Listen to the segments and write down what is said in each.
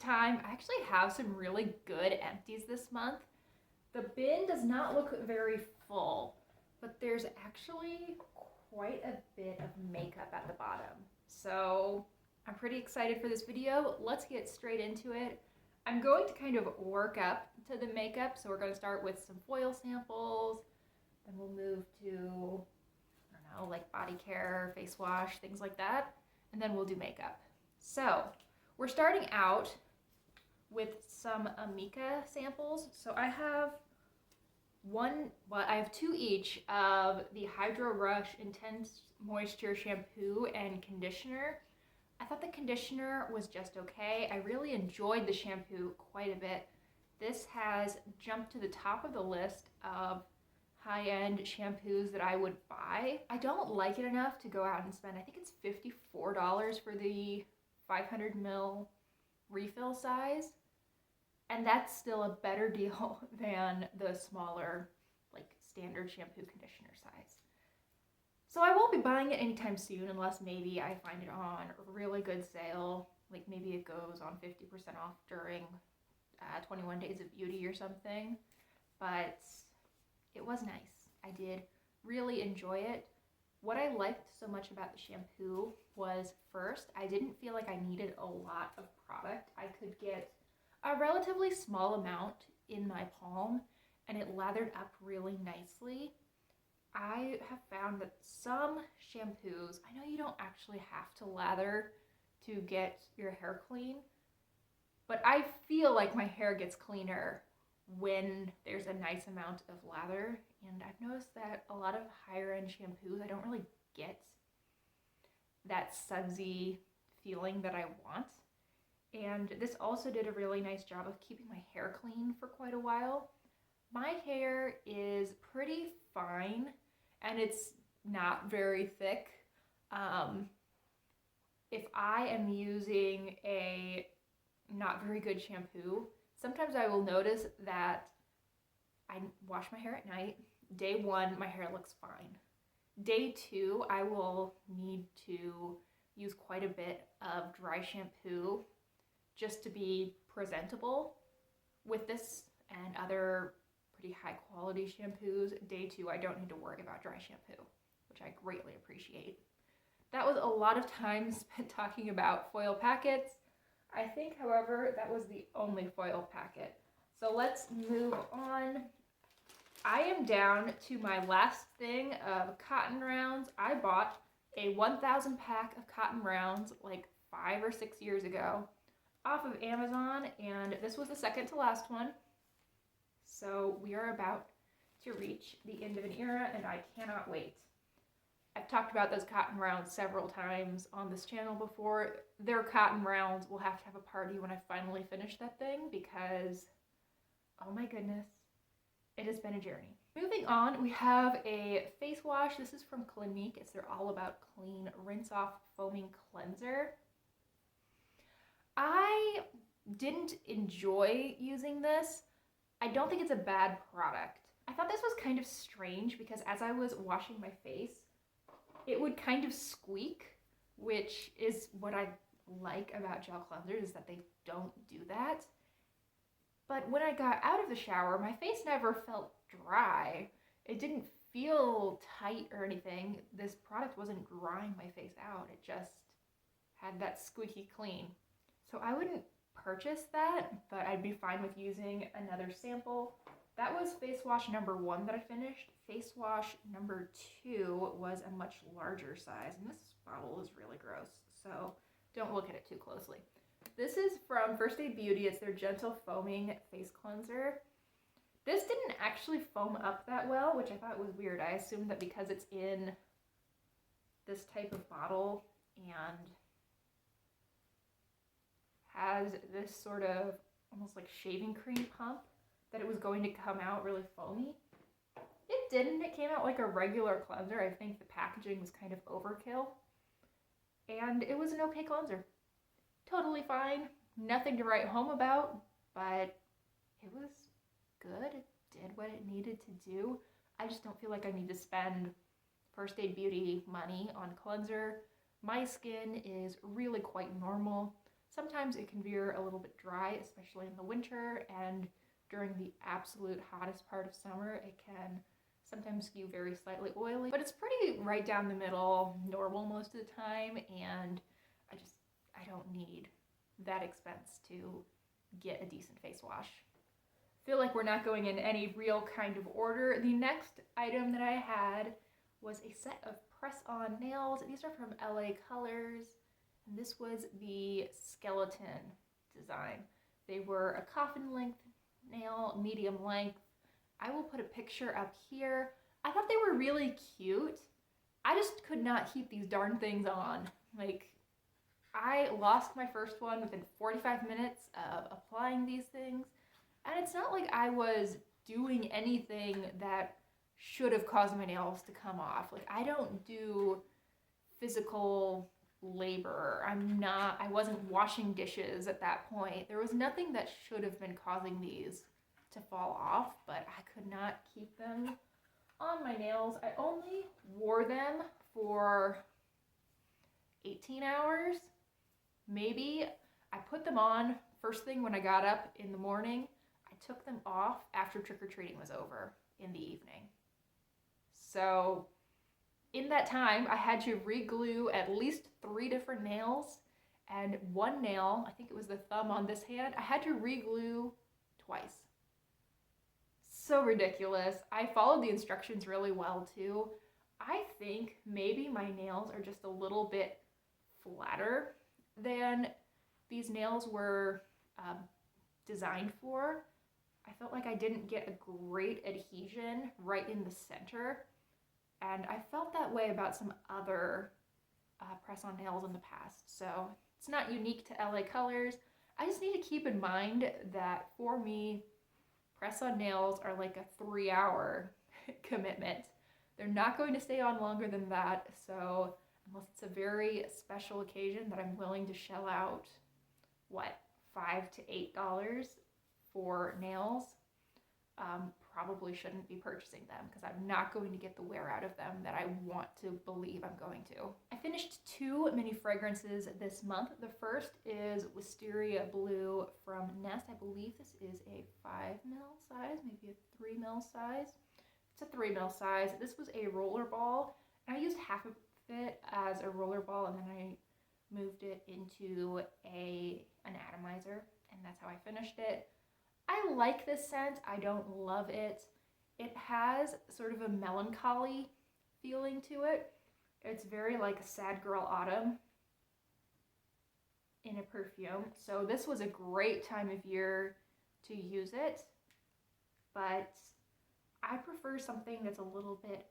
time. I actually have some really good empties this month. The bin does not look very full, but there's actually quite a bit of makeup at the bottom. So I'm pretty excited for this video. Let's get straight into it. I'm going to kind of work up to the makeup. So we're going to start with some foil samples. Then we'll move to, I don't know, like body care, face wash, things like that. And then we'll do makeup. So we're starting out with some Amika samples. So I have I have two each of the Hydro Rush Intense Moisture Shampoo and Conditioner. I thought the conditioner was just okay. I really enjoyed the shampoo quite a bit. This has jumped to the top of the list of high-end shampoos that I would buy. I don't like it enough to go out and spend, I think it's $54 for the 500 ml refill size. And that's still a better deal than the smaller, like standard shampoo conditioner size. So I won't be buying it anytime soon unless maybe I find it on a really good sale. Like maybe it goes on 50% off during 21 Days of Beauty or something. But it was nice. I did really enjoy it. What I liked so much about the shampoo was, first, I didn't feel like I needed a lot of product. I could get a relatively small amount in my palm and it lathered up really nicely. I have found that some shampoos, I know you don't actually have to lather to get your hair clean, but I feel like my hair gets cleaner when there's a nice amount of lather. And I've noticed that a lot of higher end shampoos, I don't really get that sudsy feeling that I want. And this also did a really nice job of keeping my hair clean for quite a while. My hair is pretty fine and it's not very thick. If I am using a not very good shampoo, sometimes I will notice that I wash my hair at night. Day one, my hair looks fine. Day two, I will need to use quite a bit of dry shampoo just to be presentable. With this and other pretty high quality shampoos, day two, I don't need to worry about dry shampoo, which I greatly appreciate. That was a lot of time spent talking about foil packets. I think, however, that was the only foil packet. So let's move on. I am down to my last thing of cotton rounds. I bought a 1,000 pack of cotton rounds like 5 or 6 years ago off of Amazon, and this was the second to last one. So we are about to reach the end of an era, and I cannot wait. I've talked about those cotton rounds several times on this channel before. Their cotton rounds will have to have a party when I finally finish that thing because, oh my goodness, it has been a journey. Moving on, we have a face wash. This is from Clinique. It's their All About Clean Rinse Off Foaming Cleanser. I didn't enjoy using this. I don't think it's a bad product. I thought this was kind of strange because as I was washing my face, it would kind of squeak, which is what I like about gel cleansers, is that they don't do that. But when I got out of the shower, my face never felt dry. It didn't feel tight or anything. This product wasn't drying my face out. It just had that squeaky clean. So I wouldn't purchase that, but I'd be fine with using another sample. That was face wash number 1 that I finished. Face wash number 2 was a much larger size, and this bottle is really gross, so don't look at it too closely. This is from First Aid Beauty. It's their Gentle Foaming Face Cleanser. This didn't actually foam up that well, which I thought was weird. I assumed that because it's in this type of bottle and has this sort of almost like shaving cream pump, that it was going to come out really foamy. It didn't. It came out like a regular cleanser. I think the packaging was kind of overkill. And it was an okay cleanser. Totally fine. Nothing to write home about, but it was good. It did what it needed to do. I just don't feel like I need to spend First Aid Beauty money on cleanser. My skin is really quite normal, Sometimes it can veer a little bit dry, especially in the winter, and during the absolute hottest part of summer, it can sometimes skew very slightly oily, but it's pretty right down the middle, normal most of the time, and I don't need that expense to get a decent face wash. Feel like we're not going in any real kind of order. The next item that I had was a set of press-on nails. These are from LA Colors, and this was the skeleton design. They were a coffin length nail, medium length. I will put a picture up here. I thought they were really cute. I just could not keep these darn things on. Like, I lost my first one within 45 minutes of applying these things. And it's not like I was doing anything that should have caused my nails to come off. Like, I don't do physical labor. I wasn't washing dishes at that point. There was nothing that should have been causing these to fall off, but I could not keep them on my nails. I only wore them for 18 hours, maybe. I put them on first thing when I got up in the morning. I took them off after trick-or-treating was over in the evening. So in that time, I had to re-glue at least 3 different nails, and one nail, I think it was the thumb on this hand, I had to re-glue twice. So ridiculous. I followed the instructions really well too. I think maybe my nails are just a little bit flatter than these nails were designed for. I felt like I didn't get a great adhesion right in the center, and I felt that way about some other press-on nails in the past. So it's not unique to LA Colors. I just need to keep in mind that for me, press-on nails are like a 3-hour commitment. They're not going to stay on longer than that, so unless it's a very special occasion that I'm willing to shell out, what, $5 to $8 for nails, probably shouldn't be purchasing them because I'm not going to get the wear out of them that I want to believe I'm going to. I finished 2 mini fragrances this month. The first is Wisteria Blue from Nest. I believe this is a 5ml size, maybe a 3ml size. It's a 3ml size. This was a roller ball, and I used half of it as a roller ball, and then I moved it into an atomizer, and that's how I finished it. I like this scent. I don't love it. It has sort of a melancholy feeling to it. It's very like a sad girl autumn in a perfume. So this was a great time of year to use it, but I prefer something that's a little bit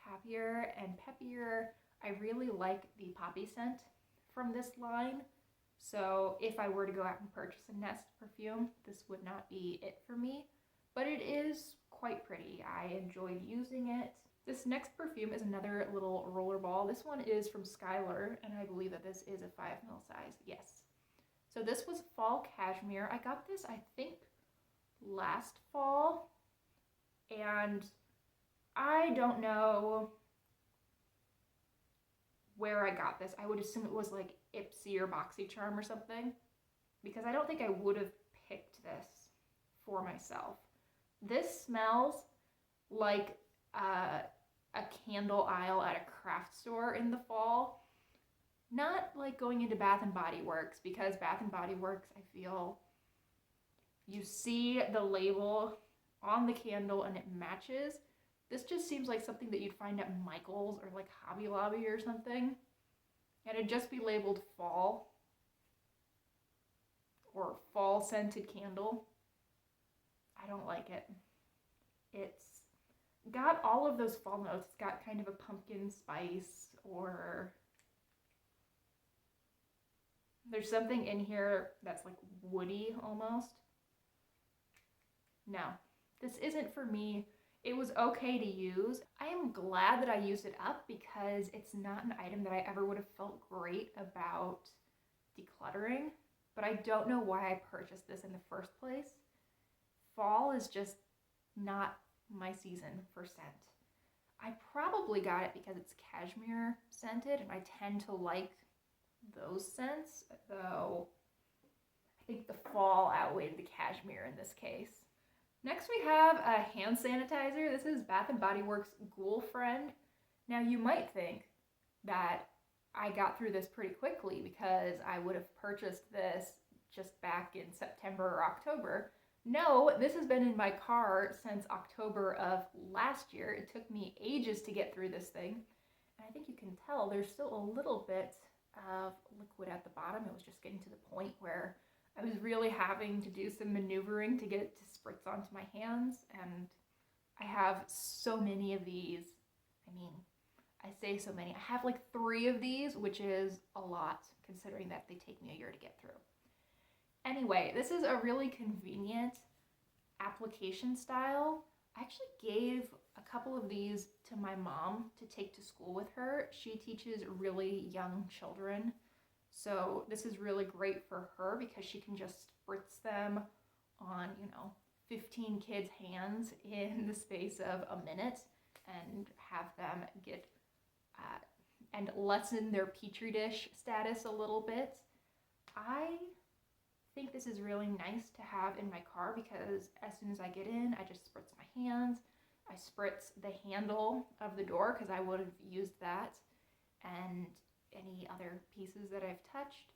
happier and peppier. I really like the poppy scent from this line. So if I were to go out and purchase a Nest perfume, this would not be it for me, but it is quite pretty. I enjoyed using it. This next perfume is another little roller ball. This one is from Skylar, and I believe that this is a 5ml size, yes. So this was Fall Cashmere. I got this, I think, last fall, and I don't know where I got this. I would assume it was like Ipsy or BoxyCharm or something, because I don't think I would have picked this for myself. This smells like a candle aisle at a craft store in the fall. Not like going into Bath and Body Works, because Bath and Body Works, I feel you see the label on the candle and it matches. This just seems like something that you'd find at Michael's or like Hobby Lobby or something. And it'd just be labeled fall or fall scented candle. I don't like it. It's got all of those fall notes. It's got kind of a pumpkin spice, or there's something in here that's like woody almost. No, this isn't for me. It was okay to use. I am glad that I used it up because it's not an item that I ever would have felt great about decluttering, but I don't know why I purchased this in the first place. Fall is just not my season for scent. I probably got it because it's cashmere scented, and I tend to like those scents, though I think the fall outweighed the cashmere in this case. Next we have a hand sanitizer. This is Bath & Body Works Ghoul Friend. Now you might think that I got through this pretty quickly because I would have purchased this just back in September or October. No, this has been in my car since October of last year. It took me ages to get through this thing. And I think you can tell there's still a little bit of liquid at the bottom. It was just getting to the point where I was really having to do some maneuvering to get it to spritz onto my hands, and I have so many of these. I mean, I say so many. I have like 3 of these, which is a lot considering that they take me a year to get through. Anyway, this is a really convenient application style. I actually gave a couple of these to my mom to take to school with her. She teaches really young children. So this is really great for her because she can just spritz them on, 15 kids' hands in the space of a minute and have them get and lessen their petri dish status a little bit. I think this is really nice to have in my car because as soon as I get in, I just spritz my hands. I spritz the handle of the door because I would have used that, and any other pieces that I've touched.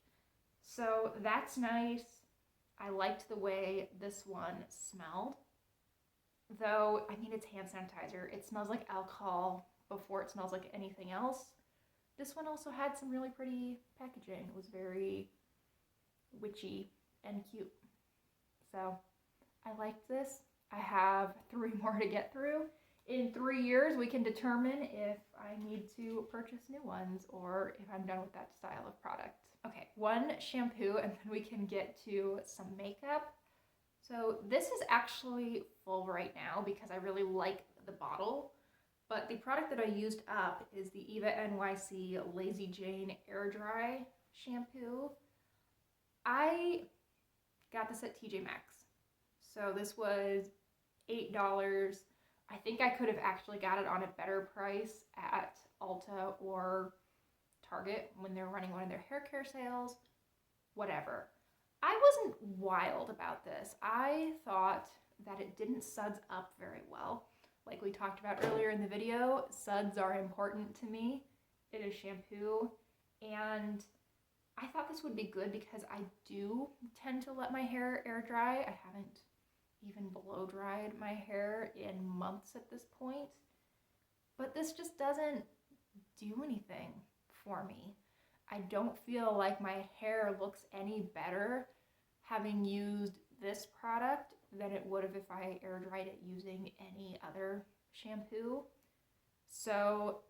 So that's nice. I liked the way this one smelled. Though, I mean, it's hand sanitizer. It smells like alcohol before it smells like anything else. This one also had some really pretty packaging. It was very witchy and cute. So I liked this. I have 3 more to get through. In 3 years, we can determine if I need to purchase new ones or if I'm done with that style of product. Okay, 1 shampoo and then we can get to some makeup. So this is actually full right now because I really like the bottle, but the product that I used up is the Eva NYC Lazy Jane Air Dry shampoo. I got this at TJ Maxx. So this was $8. I think I could have actually got it on a better price at Ulta or Target when they're running one of their hair care sales, whatever. I wasn't wild about this. I thought that it didn't suds up very well. Like we talked about earlier in the video, suds are important to me. It is shampoo, and I thought this would be good because I do tend to let my hair air dry. I haven't even blow dried my hair in months at this point, but this just doesn't do anything for me. I don't feel like my hair looks any better having used this product than it would have if I air dried it using any other shampoo. So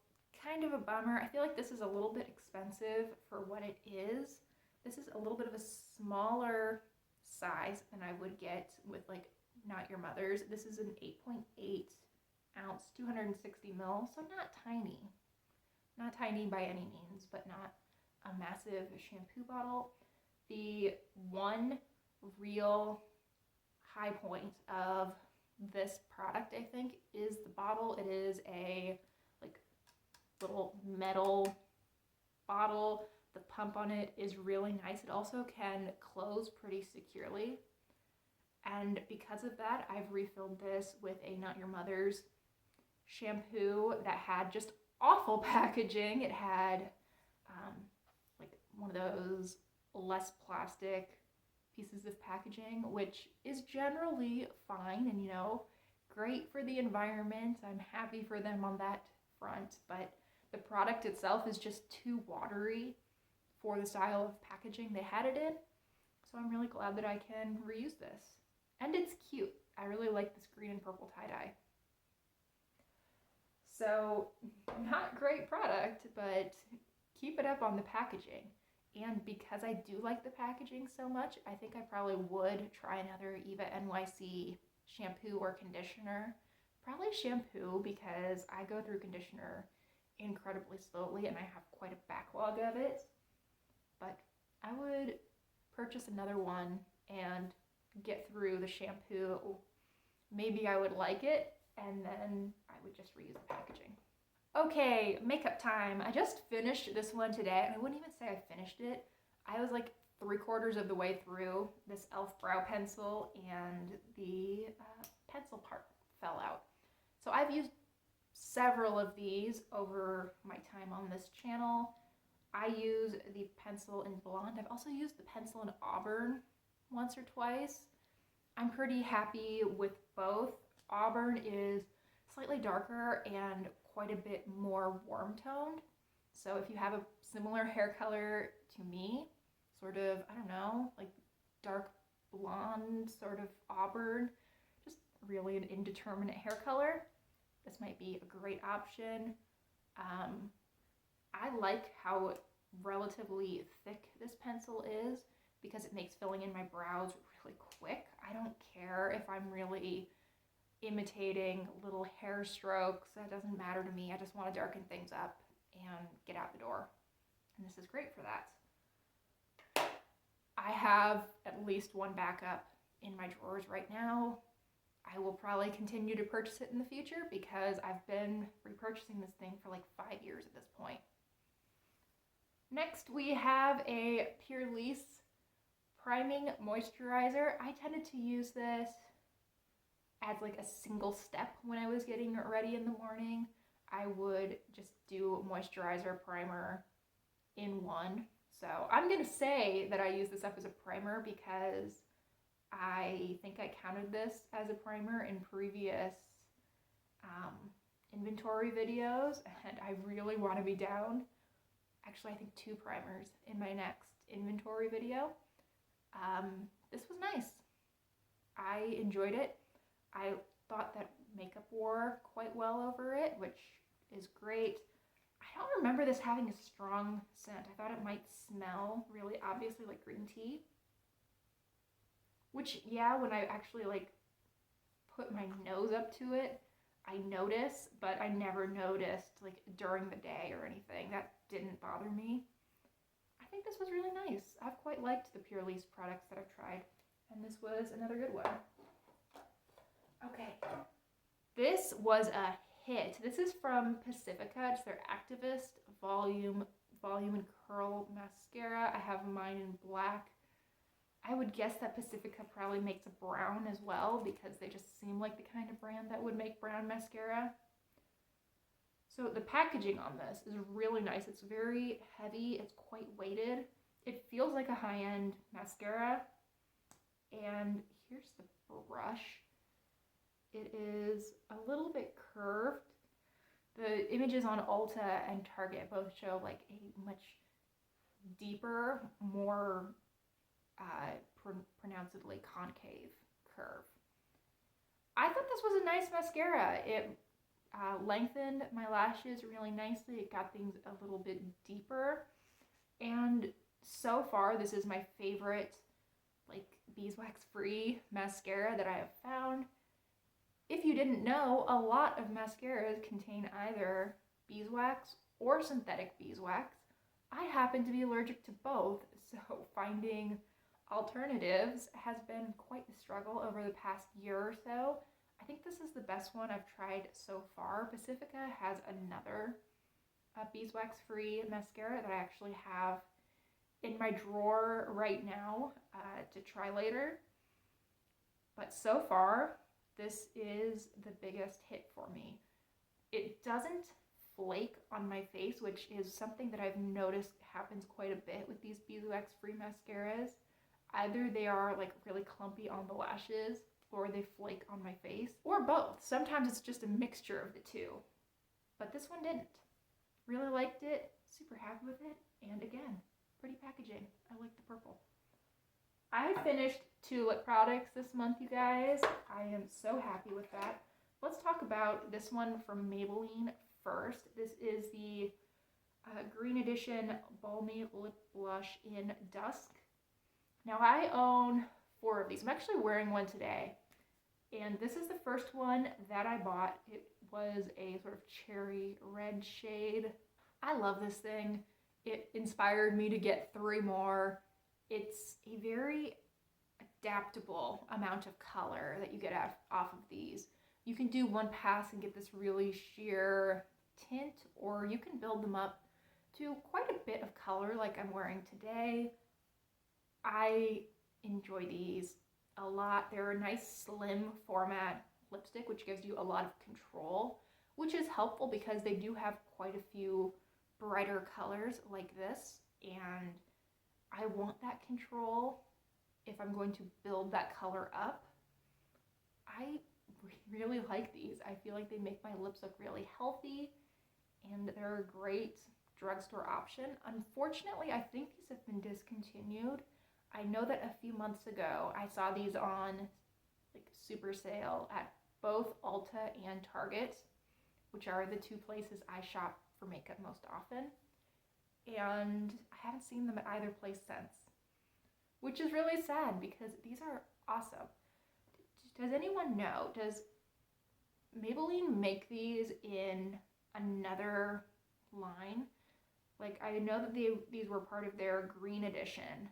kind of a bummer. I feel like this is a little bit expensive for what it is. This is a little bit of a smaller size than I would get with like Not Your Mother's. This is an 8.8 ounce, 260 mil, so not tiny. Not tiny by any means, but not a massive shampoo bottle. The one real high point of this product, I think, is the bottle. It is a like little metal bottle. The pump on it is really nice. It also can close pretty securely. And because of that, I've refilled this with a Not Your Mother's shampoo that had just awful packaging. It had like one of those less plastic pieces of packaging, which is generally fine and, great for the environment. I'm happy for them on that front, but the product itself is just too watery for the style of packaging they had it in. So I'm really glad that I can reuse this. And it's cute. I really like this green and purple tie-dye. So not great product, but keep it up on the packaging. And because I do like the packaging so much, I think I probably would try another Eva NYC shampoo or conditioner. Probably shampoo because I go through conditioner incredibly slowly and I have quite a backlog of it. But I would purchase another one and get through the shampoo. Maybe I would like it and then I would just reuse the packaging. Okay, makeup time. I just finished this one today, and I wouldn't even say I finished it. I was like 3/4 of the way through this e.l.f. brow pencil and the pencil part fell out. So I've used several of these over my time on this channel. I use the pencil in blonde. I've also used the pencil in auburn once or twice. I'm pretty happy with both. Auburn is slightly darker and quite a bit more warm toned. So if you have a similar hair color to me, sort of, I don't know, like dark blonde, sort of auburn, just really an indeterminate hair color, this might be a great option. I like how relatively thick this pencil is because it makes filling in my brows really quick. I don't care if I'm really imitating little hair strokes. That doesn't matter to me. I just want to darken things up and get out the door. And this is great for that. I have at least one backup in my drawers right now. I will probably continue to purchase it in the future because I've been repurchasing this thing for like 5 years at this point. Next, we have a Pure Lease Priming Moisturizer. I tended to use this as like a single step when I was getting ready in the morning. I would just do moisturizer, primer in one. So I'm going to say that I use this up as a primer because I think I counted this as a primer in previous inventory videos, and I really want to be down. Actually, I think 2 primers in my next inventory video. This was nice. I enjoyed it. I thought that makeup wore quite well over it, which is great. I don't remember this having a strong scent. I thought it might smell really obviously like green tea. Which, yeah, when I actually like put my nose up to it, I notice, but I never noticed like during the day or anything. That didn't bother me. I think this was really nice. I've quite liked the Pure Lease products that I've tried, and this was another good one. Okay, this was a hit. This is from Pacifica. It's their Activist Volume and Curl Mascara. I have mine in black. I would guess that Pacifica probably makes a brown as well because they just seem like the kind of brand that would make brown mascara. So the packaging on this is really nice. It's very heavy. It's quite weighted. It feels like a high-end mascara. And here's the brush. It is a little bit curved. The images on Ulta and Target both show like a much deeper, more pronouncedly concave curve. I thought this was a nice mascara. It lengthened my lashes really nicely. It got things a little bit deeper. And so far, this is my favorite like beeswax-free mascara that I have found. If you didn't know, a lot of mascaras contain either beeswax or synthetic beeswax. I happen to be allergic to both, so finding alternatives has been quite the struggle over the past year or so. I think this is the best one I've tried so far. Pacifica has another beeswax-free mascara that I actually have in my drawer right now to try later. But so far, this is the biggest hit for me. It doesn't flake on my face, which is something that I've noticed happens quite a bit with these beeswax-free mascaras. Either they are like really clumpy on the lashes, or they flake on my face, or both. Sometimes it's just a mixture of the two. But this one didn't. Really liked it, super happy with it, and again, pretty packaging. I like the purple. I finished 2 lip products this month, you guys. I am so happy with that. Let's talk about this one from Maybelline first. This is the Green Edition Balmy Lip Blush in Dusk. Now I own 4 of these. I'm actually wearing one today. And this is the first one that I bought. It was a sort of cherry red shade. I love this thing. It inspired me to get 3 more. It's a very adaptable amount of color that you get off of these. You can do one pass and get this really sheer tint, or you can build them up to quite a bit of color like I'm wearing today. I enjoy these a lot. They're a nice slim format lipstick, which gives you a lot of control, which is helpful because they do have quite a few brighter colors like this, and I want that control if I'm going to build that color up. I really like these. I feel like they make my lips look really healthy, and they're a great drugstore option. Unfortunately, I think these have been discontinued. I know that a few months ago I saw these on like super sale at both Ulta and Target, which are the two places I shop for makeup most often. And I haven't seen them at either place since, which is really sad because these are awesome. Does anyone know, does Maybelline make these in another line? Like, I know that these were part of their green edition.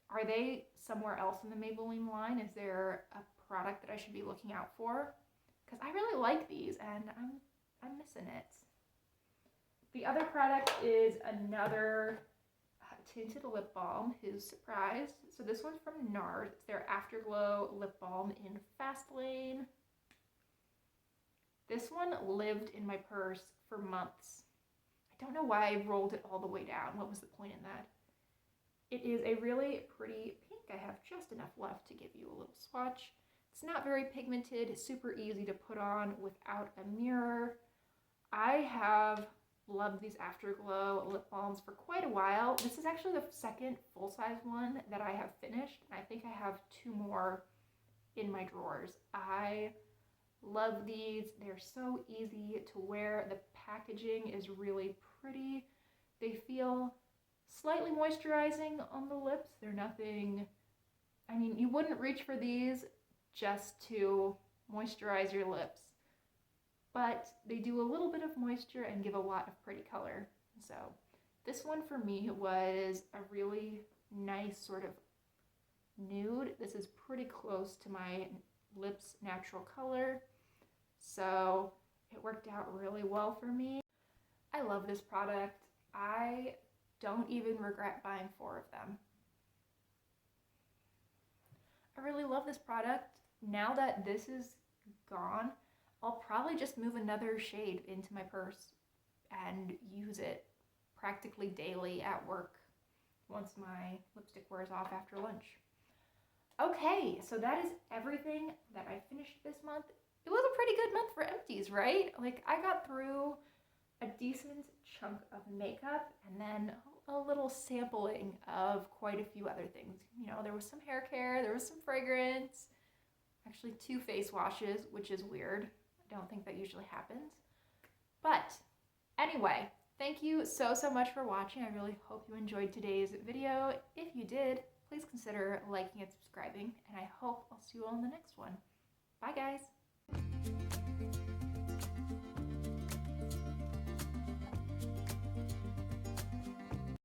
Are they somewhere else in the Maybelline line? Is there a product that I should be looking out for? Because I really like these and I'm missing it. The other product is another tinted lip balm. Who's surprised? So this one's from NARS. It's their Afterglow lip balm in Fast Lane. This one lived in my purse for months. I don't know why I rolled it all the way down. What was the point in that? It is a really pretty pink. I have just enough left to give you a little swatch. It's not very pigmented. It's super easy to put on without a mirror. I have loved these Afterglow lip balms for quite a while. This is actually the second full-size one that I have finished, and I think I have 2 more in my drawers. I love these. They're so easy to wear. The packaging is really pretty. They feel slightly moisturizing on the lips. They're nothing, I mean, you wouldn't reach for these just to moisturize your lips, but they do a little bit of moisture and give a lot of pretty color. So this one for me was a really nice sort of nude. This is pretty close to my lips' natural color, so it worked out really well for me. I love this product. I don't even regret buying 4 of them. I really love this product. Now that this is gone, I'll probably just move another shade into my purse and use it practically daily at work once my lipstick wears off after lunch. Okay, so that is everything that I finished this month. It was a pretty good month for Empties, right? Like, I got through a decent chunk of makeup and then a little sampling of quite a few other things. You know, there was some hair care, there was some fragrance, actually 2 face washes, which is weird. I don't think that usually happens. But anyway, thank you so much for watching. I really hope you enjoyed today's video. If you did, please consider liking and subscribing, and I hope I'll see you all in the next one. Bye, guys.